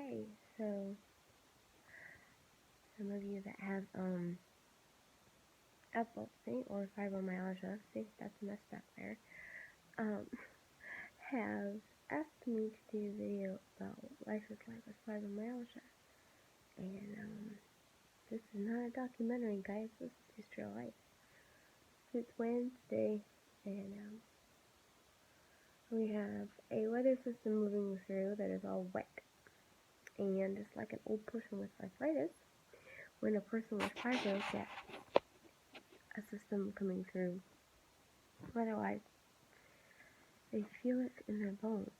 Okay, so some of you that have epilepsy or fibromyalgia, see that's a mess back there, um, have asked me to do a video about what life is like with fibromyalgia. And this is not a documentary, guys. This is just real life. It's Wednesday, and we have a weather system moving through that is all wet. And just like an old person with arthritis, when a person with fibro gets a system coming through weather-wise, they feel it in their bones.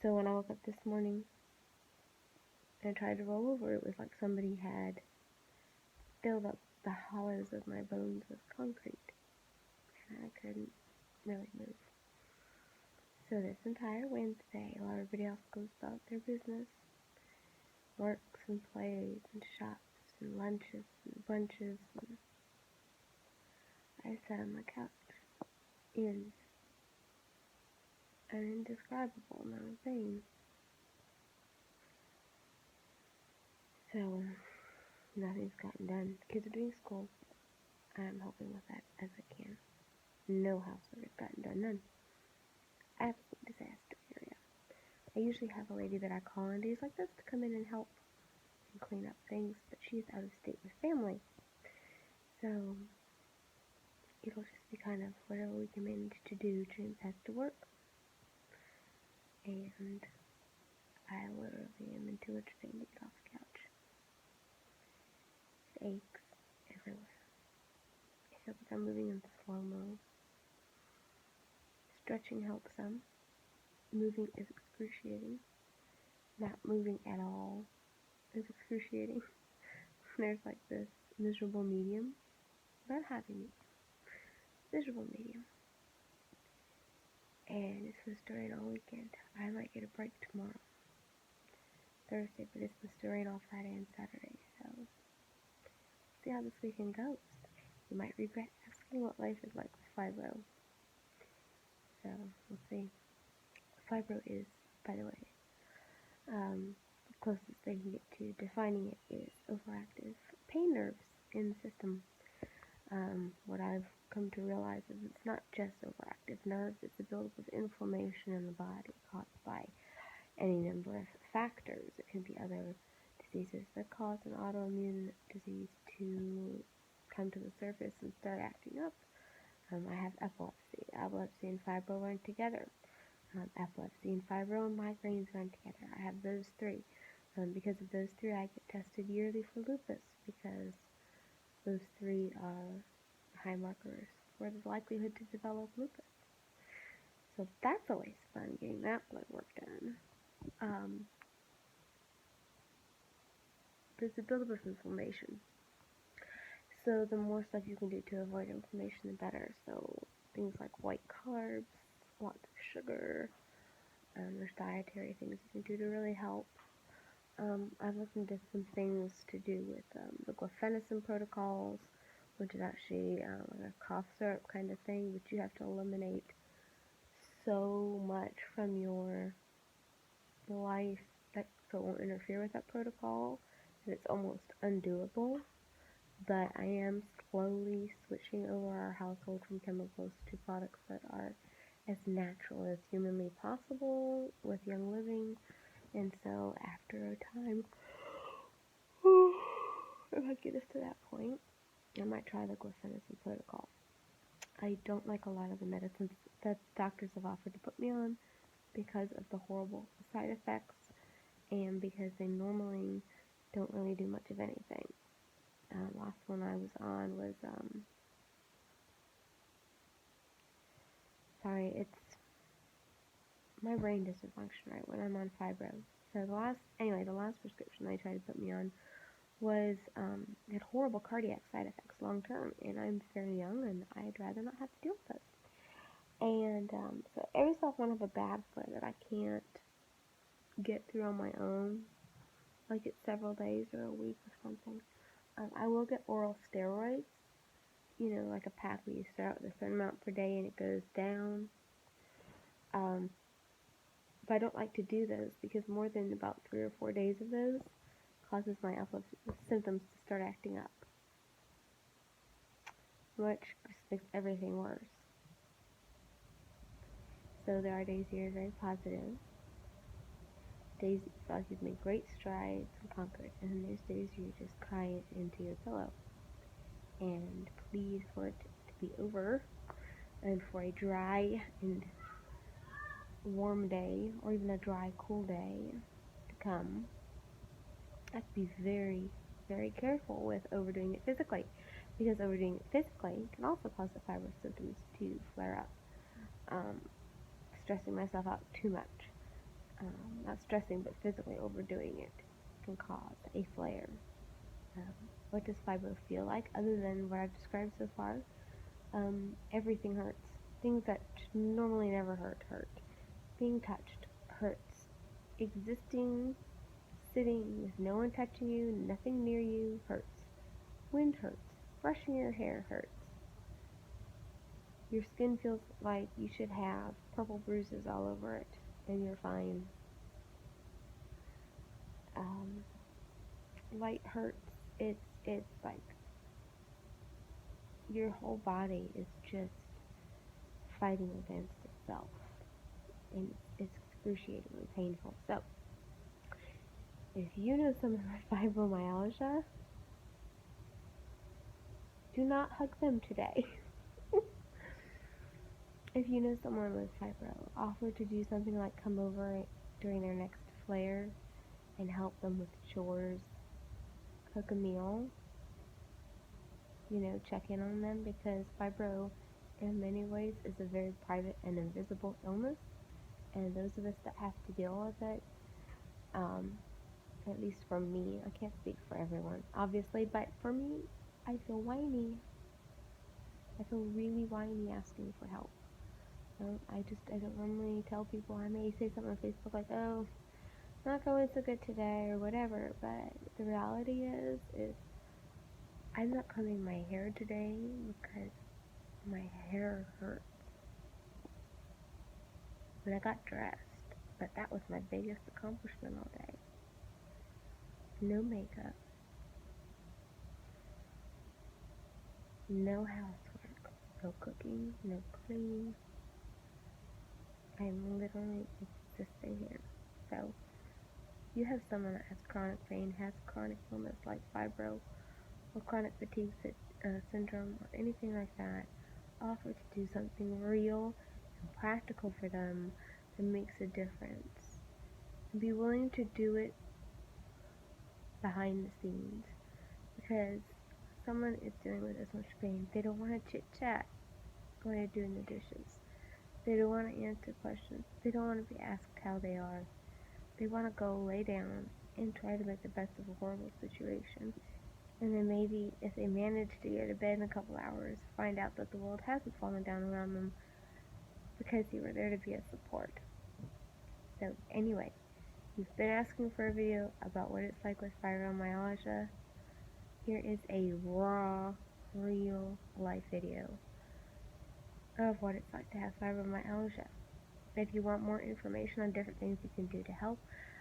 So when I woke up this morning and I tried to roll over, it was like somebody had filled up the hollows of my bones with concrete, and I couldn't really move. So this entire Wednesday, while everybody else goes about their business, works and plays and shops and lunches and brunches, and I sat on my couch in an indescribable amount of pain. So nothing's gotten done. Kids are doing school. I'm helping with that as I can. No housework has gotten done. None. Absolute disaster area. I usually have a lady that I call on days like this to come in and help and clean up things, but she's out of state with family. So it'll just be kind of whatever we can manage to do. James has to work, and I literally am in too much pain to get off the couch. It aches everywhere. I feel like I'm moving in slow-mo. Stretching helps some. Moving is excruciating. Not moving at all is excruciating. There's like this miserable medium. Not happy medium. Miserable medium. And it's supposed to rain all weekend. I might get a break tomorrow, Thursday, but it's supposed to rain all Friday and Saturday. So see how this weekend goes. You might regret asking what life is like with fibro. So we'll see. Fibro is, by the way, the closest they can get to defining it is overactive pain nerves in the system. What I've come to realize is it's not just overactive nerves, it's a buildup of inflammation in the body caused by any number of factors. It can be other diseases that cause an autoimmune disease to come to the surface and start acting up. I have epilepsy. Epilepsy and fibro run together. Epilepsy and fibro and migraines run together. I have those three. Because of those three, I get tested yearly for lupus because those three are high markers for the likelihood to develop lupus. So that's always fun, getting that blood work done. There's a buildup of inflammation. So the more stuff you can do to avoid inflammation, the better. So things like white carbs, lots of sugar, there's dietary things you can do to really help. I've looked into some things to do with the glufenicin protocols, which is actually like a cough syrup kind of thing, but you have to eliminate so much from your life that so it won't interfere with that protocol, that it's almost undoable. But I am slowly switching over our household from chemicals to products that are as natural as humanly possible with Young Living. And so after a time, if I get us to that point, I might try the glufenicin protocol. I don't like a lot of the medicines that doctors have offered to put me on because of the horrible side effects and because they normally don't really do much of anything. Last one I was on was, it's my brain doesn't function right when I'm on fibro. So the last prescription they tried to put me on was, had horrible cardiac side effects long term, and I'm very young, and I'd rather not have to deal with those. And so every so often I have a bad foot that I can't get through on my own, like it's several days or a week or something. I will get oral steroids, like a pack where you start out with a certain amount per day and it goes down. But I don't like to do those because more than about 3 or 4 days of those causes my epilepsy symptoms to start acting up, which just makes everything worse. So there are days you're very positive, days that you feel like you've made great strides and conquered, and then there's days you just cry it into your pillow and plead for it to be over and for a dry and warm day, or even a dry, cool day to come. I have to be very, very careful with overdoing it physically, because overdoing it physically can also cause the fibro symptoms to flare up. Stressing myself out too much, not stressing but physically overdoing it, can cause a flare. What does fibro feel like other than what I've described so far? Everything hurts. Things that normally never hurt. Being touched hurts. Existing, sitting with no one touching you, nothing near you, hurts. Wind hurts. Brushing your hair hurts. Your skin feels like you should have purple bruises all over it, and you're fine. Light hurts. It's like your whole body is just fighting against itself, and it's excruciatingly painful. So, if you know someone with fibromyalgia, do not hug them today. If you know someone with fibro, offer to do something like come over during their next flare and help them with chores, cook a meal, check in on them, because fibro in many ways is a very private and invisible illness, and those of us that have to deal with it, at least for me, I can't speak for everyone, obviously, but for me, I feel whiny. I feel really whiny asking for help. I don't normally tell people. I may say something on Facebook like, oh, not going so good today or whatever, but the reality is I'm not combing my hair today because my hair hurts. And I got dressed, but that was my biggest accomplishment all day. No makeup, no housework, no cooking, no cleaning. I'm literally existing here. So, you have someone that has chronic pain, has chronic illness like fibro or chronic fatigue syndrome or anything like that, offer to do something real and practical for them that makes a difference. And be willing to do it behind the scenes, because someone is dealing with this much pain. They don't want to chit chat when they're doing the dishes. They don't want to answer questions. They don't want to be asked how they are. They want to go lay down and try to make the best of a horrible situation. And then maybe if they manage to get to bed in a couple hours, find out that the world hasn't fallen down around them because you were there to be a support. So anyway, you've been asking for a video about what it's like with fibromyalgia. Here is a raw, real life video of what it's like to have fibromyalgia. If you want more information on different things you can do to help,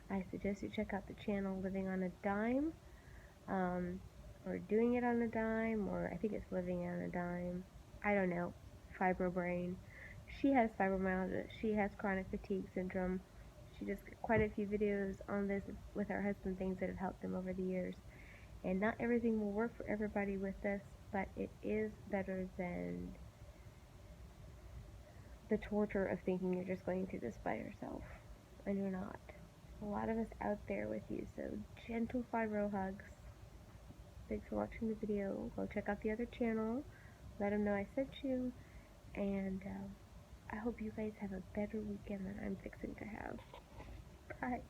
I suggest you check out the channel Living on a Dime, or Doing It on a Dime, or I think it's Living on a Dime. I don't know. Fibro Brain. She has fibromyalgia. She has chronic fatigue syndrome. She does quite a few videos on this with her husband, things that have helped them over the years. And not everything will work for everybody with this, but it is better than the torture of thinking you're just going through this by yourself, and you're not. A lot of us out there with you, so gentle fibro hugs. Thanks for watching the video. Go check out the other channel, let them know I sent you, and I hope you guys have a better weekend than I'm fixing to have. Bye.